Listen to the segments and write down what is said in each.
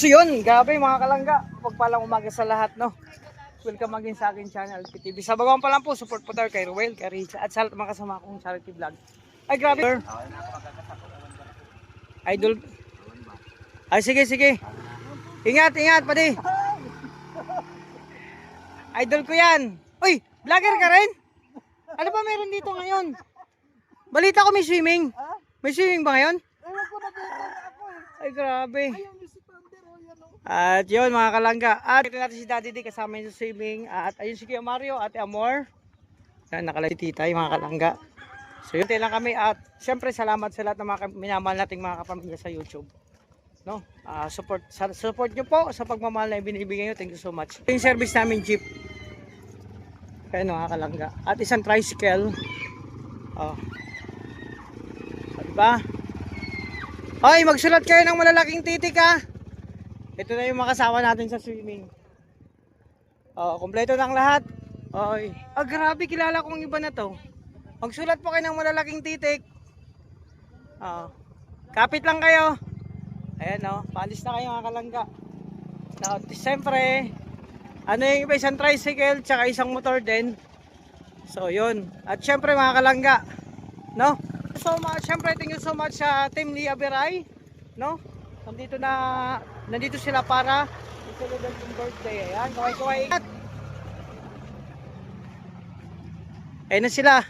So yun, grabe mga kalangga. Pagpalang umaga sa lahat, no? Welcome again sa akin channel, PTV. Sa bagawang pa lang po, support po tayo kay Ruel, kay Richa, at sa lahat mga kasama kong charity vlog. Ay, grabe. Idol. Ay, sige, sige. Ingat, ingat, pati. Idol ko yan. Uy, vlogger ka rin? Ano ba meron dito ngayon? Balita ko may swimming. May swimming ba ngayon? Ay, grabe. At yun mga kalangga. At ito natin si Daddy D kasama yung swimming. At ayun si Kuya Mario, Ate Amor. Yan, nakalay si Titay mga kalangga. So yun lang kami. At syempre salamat sa lahat ng mga minamahal nating mga kapamilya sa YouTube. No? Support nyo po sa pagmamahal na ibinibigay nyo. Thank you so much. Yung service namin jeep. Kaya mga kalangga. At isang tricycle. Oh. So, diba? Hoy, magsulat kayo ng malalaking titik ha. Ito na yung makasama natin sa swimming. Oh, kompleto ng lahat. Oy. Ah, grabe, kilala kong iba na to. Magsulat po kayo ng malalaking titik. Oh. Kapit lang kayo. Ayan oh, paalis na kayo mga kalangga. Now, siyempre, ano yung iba, isang tricycle, tsaka isang motor din. So, yun. At siyempre mga kalangga, no? So much, siyempre, thank you so much sa Team Lia Beray, no? Nandito sila para i-celebrate yung birthday. Ayan, kaway-kaway. Ayan na sila.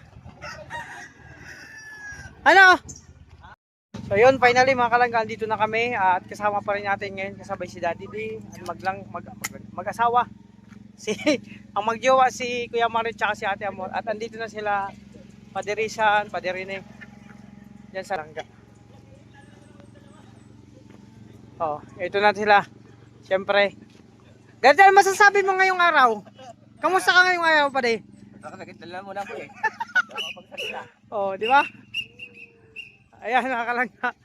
Ano? So yun, finally mga kalangga, dito na kami at kasama pa rin natin ngayon kasabay si Daddy D, mag-asawa. Ang magjowa si Kuya Mario at si Ate Amor. At andito na sila, Padirisan, Padirine, dyan sa langga. Oh, ito na sila. Siyempre. Ganito ang masasabi mo ngayong araw? Kamusta ka ngayong araw, Pade? Nakakagitala mo na po eh. Oh, di ba? Ayan, nakakalangga.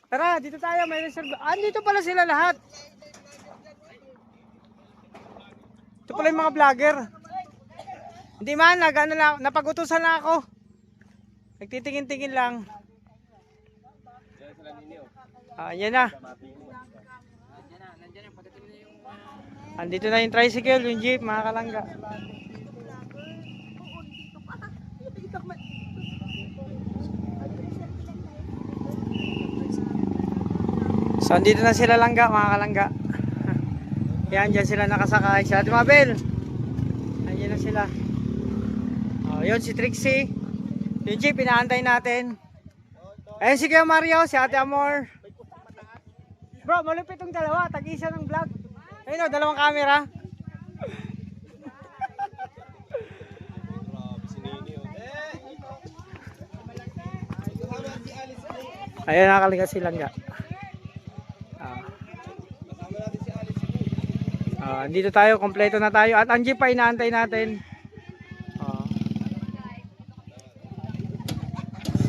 Tara, dito tayo, may reserve. Andito pala sila lahat. Ito pala yung mga vlogger. Hindi man, napag-utusan na ako. Nagtitingin-tingin lang. Ayan na. Andito na yung tricycle, yung jeep, mga kalangga. So, andito na sila langga, mga kalangga. Yan, dyan sila nakasakay. Sila Ate Mabel. Andyan na sila. Oh, yun si Trixie. Yung jeep, inaantay natin. Ayun si Kuya Mario, si Ate Amor. Bro, malupit yung dalawa. Tag-isa ng vlog. Ayun o, dalawang camera. Ayun, nakakalinga si langga. Andito tayo, kompleto na tayo. At ang jeep pa inaantay natin.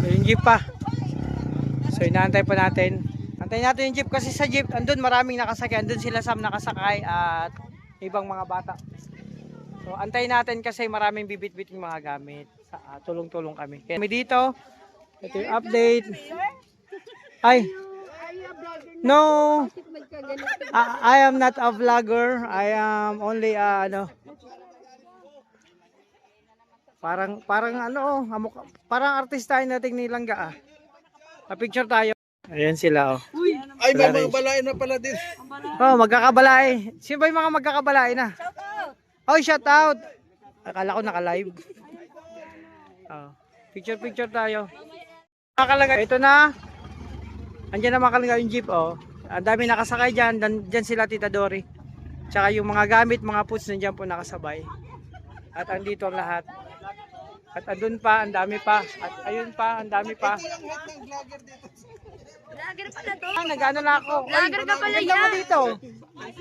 So yung jeep pa. So inaantay pa natin. Antayin natin yung jeep kasi sa jeep, andun maraming nakasakay. Andun sila Sam nakasakay at ibang mga bata. So antayin natin kasi maraming bibit-biting mga gamit. Tulong-tulong kami. Kaya kami dito. Ito yung update. Ay. No. I am not a vlogger. I am only parang artista nating nilangga picture tayo. Ayan sila oh. Ay, mamabalain na pala din. Oh, magkakabalay. Sino ba yung mga magkakabalay na? Oh, shout out. Akala ko naka-live. Oh, picture tayo. Makalaga ito na. Andiyan na makalaga yung jeep oh. Ang dami nakasakay dyan. Dyan sila Tita Dory. Tsaka yung mga gamit, mga puts nandiyan po nakasabay. At andito ang lahat. At andun pa, ang dami pa. At ayun pa, ang dami pa. Vlogger pala to. Nag-ano na ako. Vlogger ka pala yan. Mo yan. dito.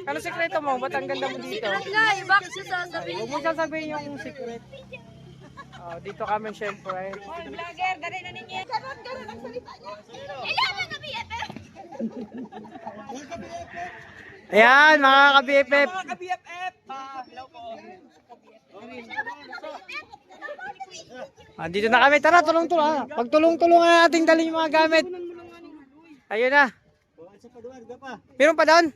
Ano sekreto mo? Ba't ang ganda mo dito? Secret nga, bakit siya sasabihin? Huwag mo sasabihin yung secret. Oh, dito kami syempre. Vlogger, dali na ninyo. Ganon ang salita niya. Kailangan na BFF. Ayan, mga ka-BFF. Mga ka-BFF. Hello po. Dito na kami. Tara, tulong-tulong. Pagtulong-tulungan natin dalhin yung mga gamit. Ayun na. Meron pa doon?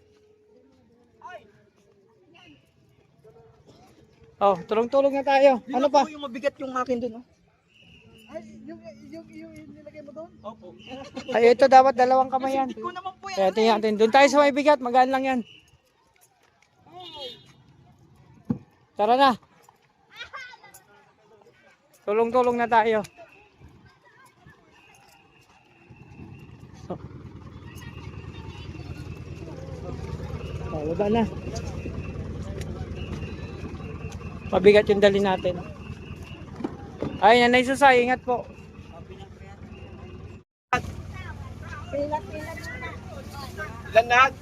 Oh, tulong-tulong na tayo. Ano pa? Yung mabigat yung akin dun. Ay, yung nilagay mo doon? Opo. Ay, ito dapat dalawang kamay yan. Ko naman po yan. Kaya tingnan natin. Doon tayo sa may bigat. Magaan lang yan. Tara na. Tulong-tulong na tayo. Oh, baba na. Mabigat yung dali natin. Ay, Nanay Susay, ingat po. Ilan lahat?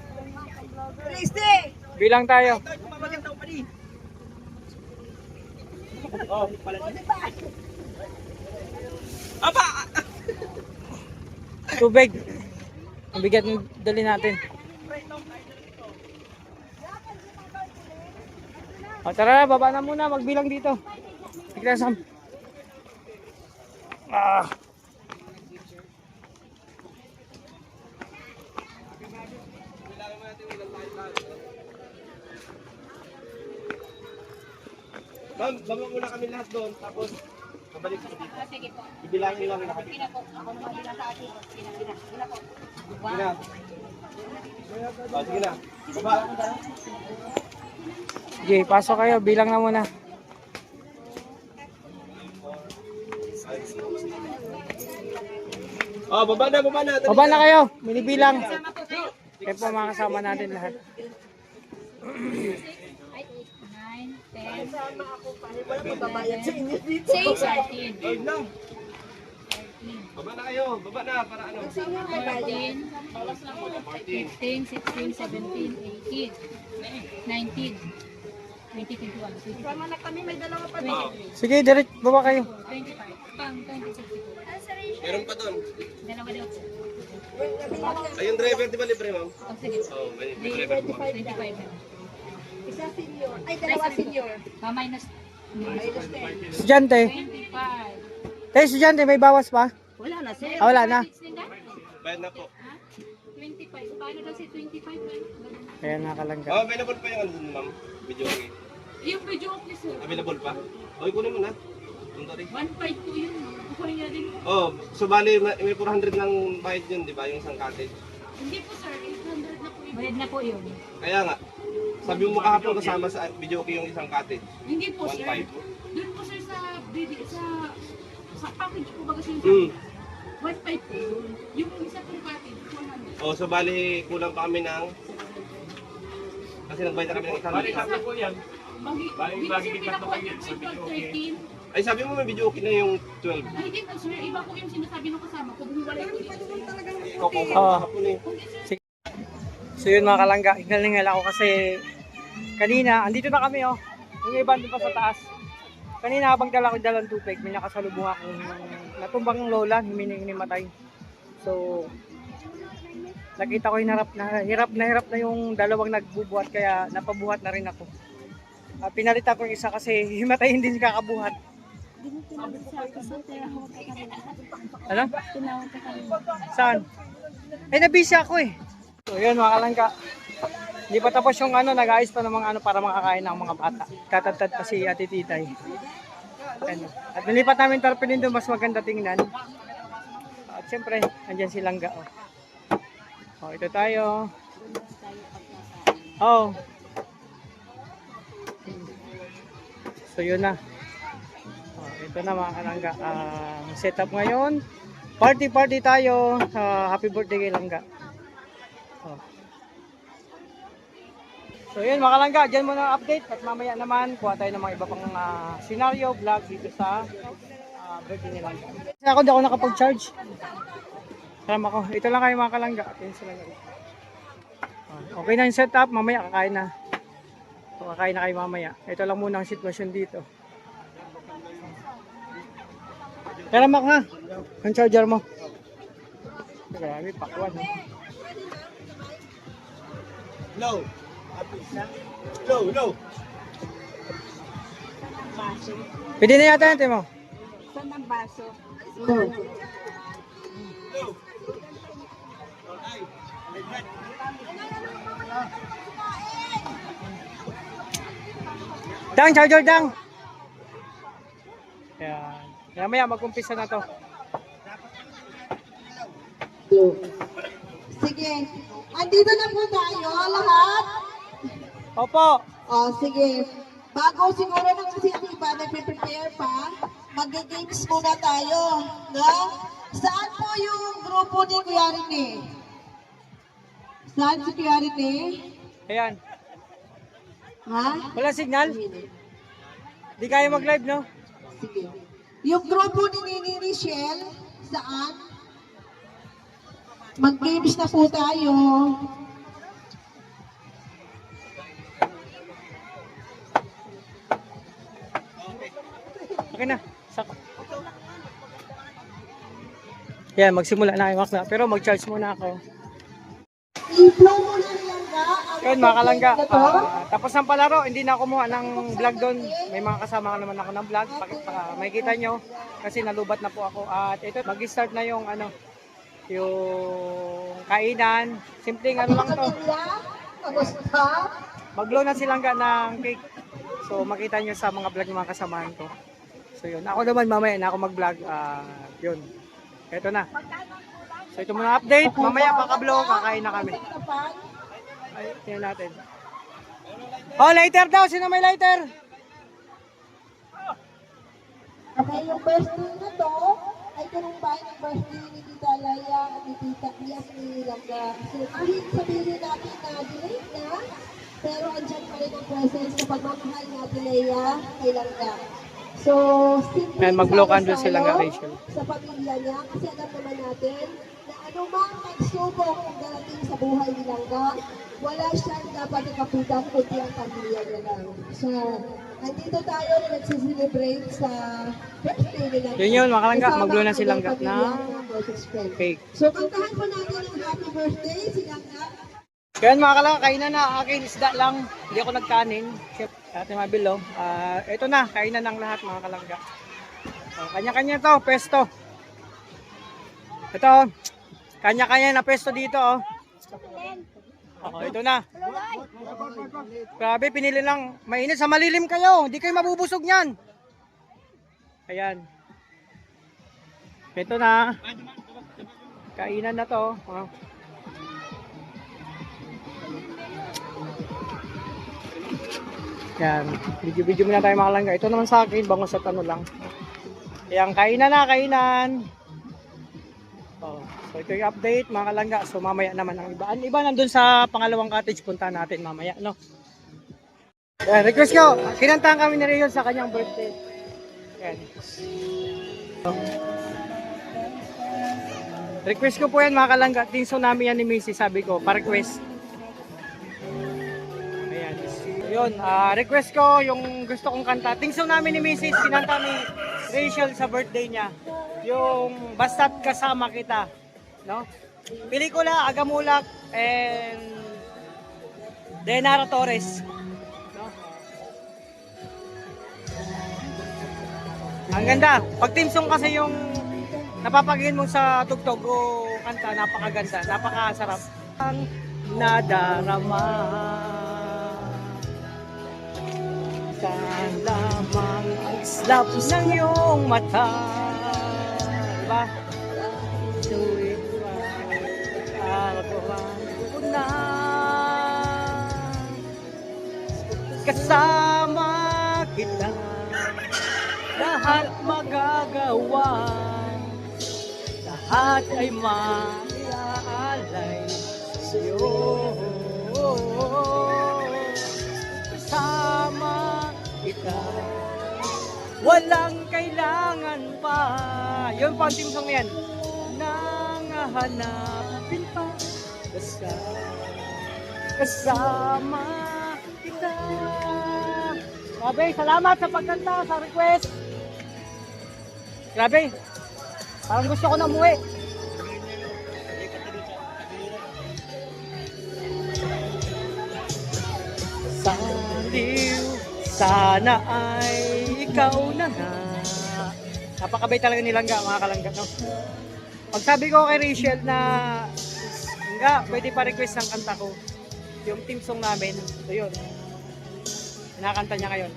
Bilang tayo. Kumabagat daw pa rin. Oh, pala. Aba! Tubig. Mabigat yung dali natin. O, tara na, baba na muna. Magbilang dito. Tignan Sam. Ah. Ma'am, baba muna kami lahat doon. Tapos, babalik kami dito. Sige po. Ibilangin lang lahat. Sige na po. Ako naman din sa akin. Sige na po. Sige na. Oh, sige na. Baba. Sige, pasok kayo. Bilang na muna. Oh, baba na, baba na. Baba na kayo. Binibilang. Kaya po mga kasama natin lahat. 13. Ay, lang. Baba na kayo. Baba na para ano. 14, 15, 16, 17, 18, 19, 20, 21, 22, Sama na kami, may dalawa pa. 23, Sige, direct. Baba kayo. 25, pang 26, Meron pa doon. dalawa din ako. Ay, yung driver, di ba libre, ma'am? Oh, sige. Oh, may driver po. 25 na. Isa senior. Ay, dalawa senior. Minus Estudyante. 25. Tayo estudyante, may bawas pa? Wala na, sir. Ah, wala na. Bayad na po. 25. Paano daw si 25? Kaya nakalangga. Oh, available pa yung ano dun, ma'am. Video okay. Yung video okay sir. Available pa. Okay, kunin mo na. Sorry. 1.5 po yun. Kukuha niya din. Oh, so bali may 400 lang bayad yun, di ba? Yung isang cottage. Hindi po sir. 800 na po yun. Bayad na po yun. Kaya nga, sabi mo kahapon kasama sa video okay yung isang cottage. Hindi po sir. 1.5. Doon po sir sa video, sa package po baga siya Hmm. 1.5 po yun. Yung isa pong package, 100. Oh, so bali kulang pa kami ng kasi nagbayad na kami ng isang cottage. po yan. Bagi pinakuha niyo po yung 13. Ay, sabi mo may video okay na yung 12. Ay, hindi po sir. Iba po yung sinasabi ng kasama ko. Bumiwalay po yun. Kukuha Oo. kahapon eh. So yun mga kalangga, hingal ako kasi kanina, andito na kami oh. Yung iba doon pa sa taas. Kanina habang dala ko dalang tubig, may nakasalubong akong natumbang lola, hinimatay. So, nakita ko hirap na yung dalawang nagbubuhat kaya napabuhat na rin ako. Pinalitan ko yung isa kasi himatay hindi kakabuhat. Ano? Saan? Ay, nabisi ako eh. So yun mga kalangga. Hindi pa tapos yung ano, nag-aayos pa ng mga ano para makakain ng mga bata. Tatadtad pa si Ate Titay. Ano. At nilipat namin tarpaulin doon, mas maganda tingnan. At syempre, andyan si Langga. Oh, ito tayo. Oh. So yun na. Oh, ito na mga kalangga. Setup ngayon. Party tayo. Happy birthday kay Langga. Oh. So yun mga kalangga, dyan muna ang update at mamaya naman kuha tayo ng mga iba pang scenario vlog dito sa birthday ni Langga. Kasi ako di ako nakapag-charge. Salamat ako. Ito lang kayo mga kalangga. Okay na yung setup, mamaya kakain na. So, kakain na kayo mamaya. Ito lang muna ang sitwasyon dito. Salamat ha. Ang charger mo. Grabe, pakwan. Low. Low. Pwede na yata natin mo. Saan ang baso? Dang, charger dang. Ayan. Maya mag-umpisa na to. Sige. Andito na po tayo lahat. Opo. Sige. Bago siguro na kasi ang iba nagpe-prepare pa, mag-games muna tayo. No? Saan po yung grupo ni Kuya Rene? Saan si Kuya Rene? Ayan. Ha? Wala signal? Di kaya mag-live, no? Sige. Yung grupo ni Nini Richelle, saan? Mag-games na po tayo. Okay na. Sako. Yan, magsimula na kayo, Max, na. Pero mag-charge muna ako. I-flow mo na lang ka. Yun, mga kalangga. Tapos ng palaro, hindi na ako kumuha ng vlog doon. May mga kasama ka naman ako ng vlog. Makikita nyo, kasi nalubat na po ako. At ito, mag-start na yung yung kainan. Simpleng ano lang to. Kamusta? Maglo na silangga ng cake. So makita nyo sa mga vlog ng mga kasamahan ko. So yun, ako naman mamaya na ako mag-vlog. Yun, ito na. So ito muna update. Mamaya paka-vlog, kakain na kami. Ay, tingnan natin. Oh, lighter daw. Sino may lighter? Okay, yung birthday na to, ay karumpay ng birthday ni Tita Laya at ni Tita Ias ni Langga. So kahit sabihin natin na delay na, pero andyan pa rin ang presence na pagmamahal natin Laya kay Langga. So, simple Ayan, mag-blow sana candle sila tayo nga, Rachel. sa pamilya niya, kasi alam naman natin na anumang pagsubok ang darating sa buhay ni Langga, wala siyang dapat ikapitan kundi ang pamilya niya lang. So, andito tayo na nagsiselebrate sa birthday nila. Yun yun, mga kalangga, Kasama mag-blow na ang si Langga ibang na pamilya ng closest friend. cake. So, kantahan po natin ang happy birthday si Langga. Kaya mga kalangga, kainan na. Akin, isda lang. Hindi ako nagkanin. Ate Mabil, oh. Ito na, kainan ng lahat mga kalangga. Kanya-kanya to, pesto. Ito, kanya-kanya na pesto dito, oh. Ito na. Grabe, pinili lang. Mainit, sa malilim kayo. Hindi kayo mabubusog niyan. Ayan. Ito na. Kainan na to. Yan. Video-video muna tayo mga kalangga. Ito naman sa akin, bangos at ano lang. Ayan, kainan na, kainan. So ito yung update mga kalangga. So mamaya naman ang iba. Ang iba nandun sa pangalawang cottage. Punta natin mamaya, no? Ayan, request ko. Kinantahan kami ni Rayon sa kanyang birthday. Ayan. Request ko po yan mga kalangga. Tinso namin yan ni Missy. Sabi ko, pa-request. Ayan. Yun, request ko yung gusto kong kanta. Tingso namin ni Mrs. Kinanta ni Rachel sa birthday niya. Yung Basta't Kasama Kita. No? Pelikula, Agamulak and Denara Torres. No? Ang ganda. Pag team song kasi yung napapakinggan mo sa tugtog o kanta, napakaganda, napakasarap. Ang nadarama ka lamang ang slap ng iyong mata. Diba? Tuwid ako na kasama kita, lahat magagawa, lahat ay maiaalay sa'yo. Kasama kita, walang kailangan pa. Yun po ang team song yan. Nangahanapin pa, basta kasama kita. Grabe, salamat sa pagkanta, sa request. Grabe, parang gusto ko na umuwi. Saliw, sana ay ikaw na nga. Napakabay talaga ni Langga, mga kalangga, no? Pag sabi ko kay Rachel na Langga, pwede pa request ng kanta ko, yung team song namin, so yun, kinakanta niya ngayon.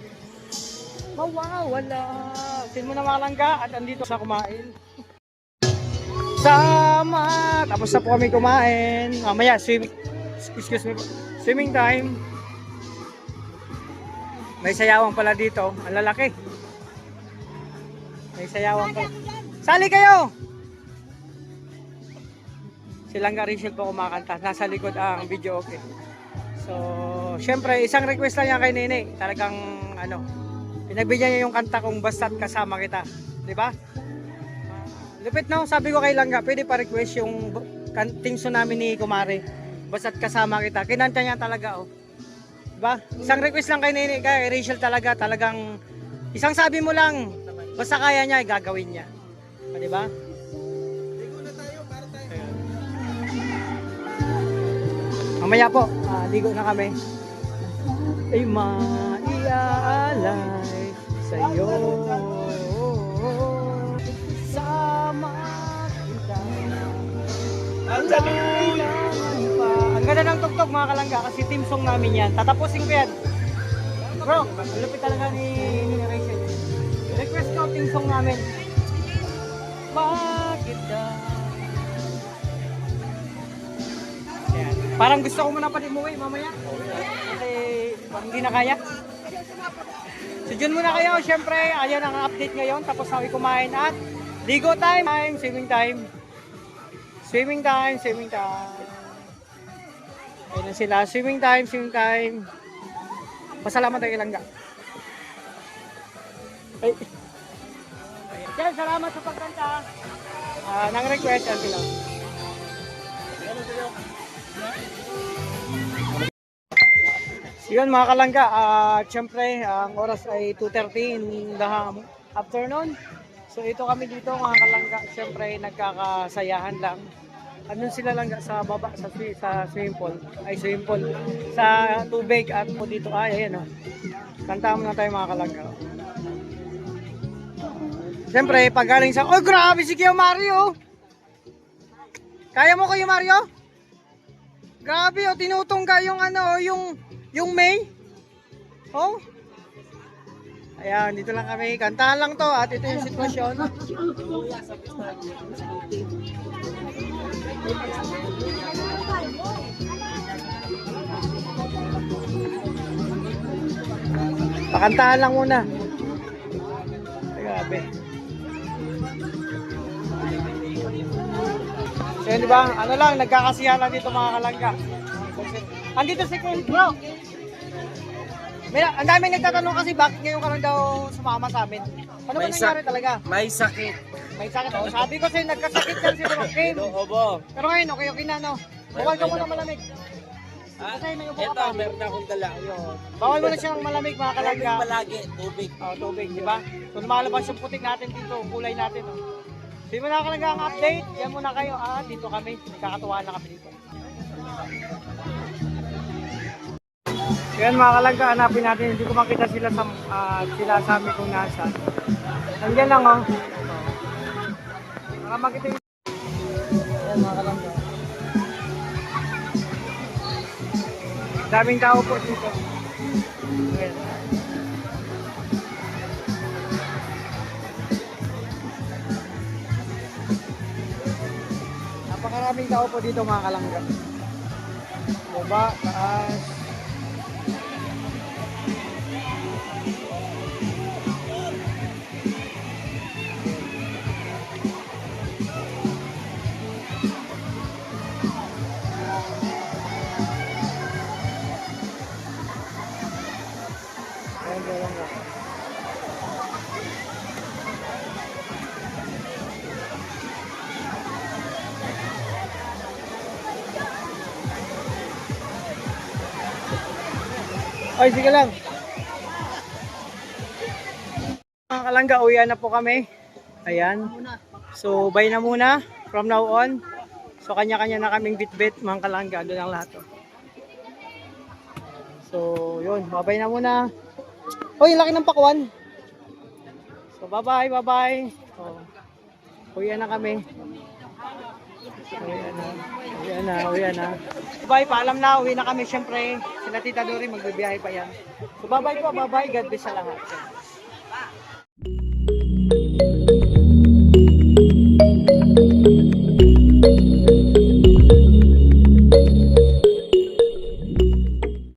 mawawala. Sin mo na mga langga at andito sa kumain. Sama! Tapos na po kami kumain. Mamaya, excuse me po. Swimming time. May sayawan pala dito. Ang lalaki. May sayawan pala. Sali kayo! Si Langga Rachel po kumakanta. Nasa likod ang video, okay. So, syempre, isang request lang yan kay Nene. Talagang, pinagbigyan niya yung kanta kung basta't kasama kita. Di ba? Lupit no? Sabi ko kay Langga, pwede pa request yung tingso namin ni Kumare. Basta't kasama kita. Kinanta niya talaga, oh. Diba? Isang request lang kay Nene, kay Rachel talagang isang sabi mo lang, basta kaya niya, gagawin niya. Diba? Mamaya po, ligo na kami. Ay maiaalay sa'yo. Sama kita. Ang ganda ng tugtog mga kalangga kasi team song namin yan. Tatapusin ko yan. Bro, malupit talaga ni Rachel. Request ko team song namin. Bakit ka? Yan. Parang gusto ko muna pa din umuwi mamaya. Kasi hindi na kaya. So dyan muna kayo. Siyempre, ayan ang update ngayon. Tapos kami kumain at ligo time, swimming time. Swimming time. Ayun na sila. Swimming time. Pasalamat tayo Langga. Ay. Yan, salamat sa pagkanta. Nang request yan sila. Yun mga kalangga, syempre ang oras ay 2:30 in the afternoon. So ito kami dito mga kalangga, syempre nagkakasayahan lang. Andun sila langga sa baba sa swimming pool, sa tubig at po dito ayan oh. Kanta muna tayo mga kalangga. Syempre pag galing sa, oh grabe si Kuya Mario. Kaya mo Kuya Mario? Grabe oh, tinutungga yung yung May. Oh. Ayan, dito lang kami. Kantahan lang to at ito yung sitwasyon. Pakantahan lang muna. Grabe. So yun diba? Ano lang, nagkakasiyahan lang dito mga kalangga. Andito si Kuya Bro. Ang dami nagtatanong kasi bakit ngayon ka lang daw sumama sa amin. Ano ba nangyari talaga? May sakit. May sakit. Oh, sabi ko sa'yo, nagkasakit yan si Bro Kim. Obo. Pero ngayon, okay na, no? Bawal ka muna malamig. Kasi may upo ka pa. Ito, meron na akong dala. Bawal mo na siyang malamig, mga kalangga. Palagi, tubig. Oh, tubig, di ba? So, lumalabas yung putik natin dito, kulay natin. Oh. Hindi mo na kalangga ang update. Yan muna kayo. Dito kami. Nagkakatuwaan na kami dito. Yan mga kalangga, hanapin natin. Hindi ko makita sila sa amin kung nasa. Nandiyan lang, oh. Para makita yung... Yan mga kalangga. Daming tao po dito. Ayan. Napakaraming tao po dito mga kalangga. Baba, taas. Ay, sige lang. Mga kalangga, uwian na po kami. Ayan. So, bye na muna from now on. So, kanya-kanya na kaming bit-bit, mga kalangga. Doon ang lahat. Oh. So, yun. Bye-bye na muna. Uy, laki ng pakwan. So, bye-bye, bye-bye. So, uwian na kami. Uwian na. Bye, paalam na. Uwi na kami, syempre. Sila Tita Dory, magbibiyahe pa yan. So, bye-bye po, bye-bye. God bless sa lahat.